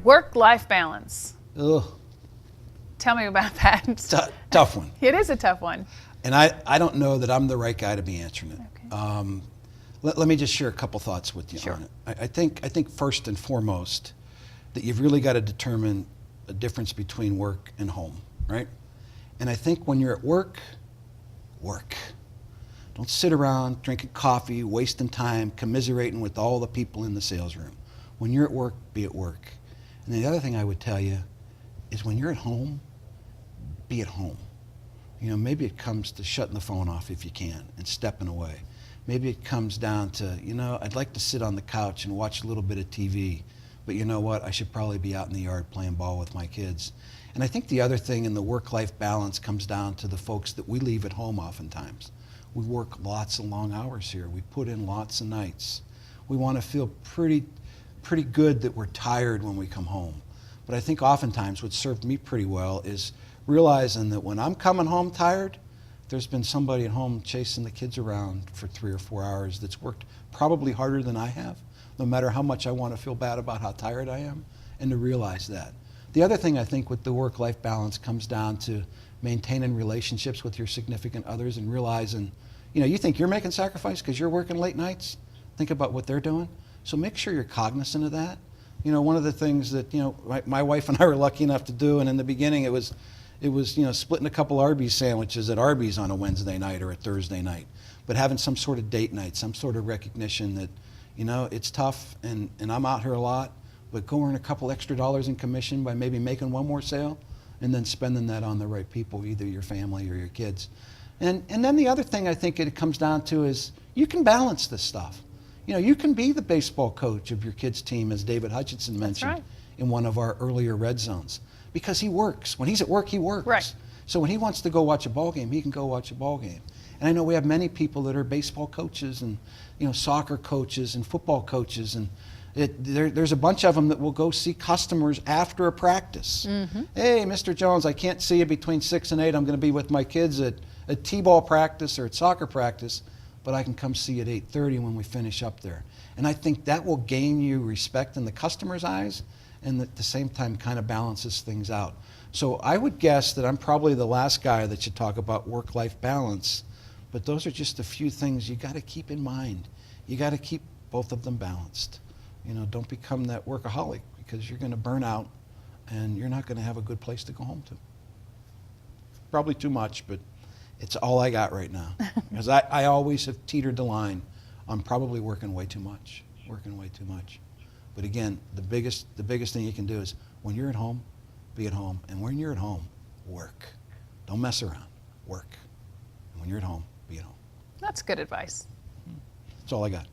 Work-life balance. Ugh, Tell me about that. tough one. It is a tough one. And I don't know that I'm the right guy to be answering it. Okay. Let me just share a couple thoughts with you Sure. on it. I think first and foremost that you've really got to determine a difference between work and home, right? And I think when you're at work, work. Don't sit around drinking coffee, wasting time, commiserating with all the people in the sales room. When you're at work, be at work. And the other thing I would tell you is when you're at home, be at home. You know, maybe it comes to shutting the phone off if you can and stepping away. Maybe it comes down to, you know, I'd like to sit on the couch and watch a little bit of TV, but you know what? I should probably be out in the yard playing ball with my kids. And I think the other thing in the work-life balance comes down to the folks that we leave at home oftentimes. We work lots of long hours here. We put in lots of nights. We want to feel pretty good that we're tired when we come home. But I think oftentimes what served me pretty well is realizing that when I'm coming home tired, there's been somebody at home chasing the kids around for 3 or 4 hours that's worked probably harder than I have, no matter how much I want to feel bad about how tired I am, and to realize that. The other thing I think with the work-life balance comes down to maintaining relationships with your significant others and realizing, you know, you think you're making sacrifice because you're working late nights? Think about what they're doing. So make sure you're cognizant of that. You know, one of the things that, you know, my wife and I were lucky enough to do, and in the beginning it was, you know, splitting a couple Arby's sandwiches at Arby's on a Wednesday night or a Thursday night. But having some sort of date night, some sort of recognition that, you know, it's tough and I'm out here a lot, but go earn a couple extra dollars in commission by maybe making one more sale and then spending that on the right people, either your family or your kids. And then the other thing I think it comes down to is you can balance this stuff. You know, you can be the baseball coach of your kids' team, as David Hutchinson mentioned right. in one of our earlier Red Zones, because he works. When he's at work, he works. Right. So when he wants to go watch a ball game, he can go watch a ball game. And I know we have many people that are baseball coaches and, you know, soccer coaches and football coaches, and there's a bunch of them that will go see customers after a practice. Mm-hmm. Hey, Mr. Jones, I can't see you between 6 and 8. I'm going to be with my kids at T-ball practice or at soccer practice, but I can come see you at 8:30 when we finish up there. And I think that will gain you respect in the customer's eyes, and at the same time kind of balances things out. So I would guess that I'm probably the last guy that should talk about work-life balance, but those are just a few things you got to keep in mind. You got to keep both of them balanced. You know, don't become that workaholic, because you're going to burn out and you're not going to have a good place to go home to. Probably too much, but it's all I got right now. Because I always have teetered the line on probably working way too much. But again, the biggest thing you can do is when you're at home, be at home. And when you're at home, work. Don't mess around. Work. And when you're at home, be at home. That's good advice. That's all I got.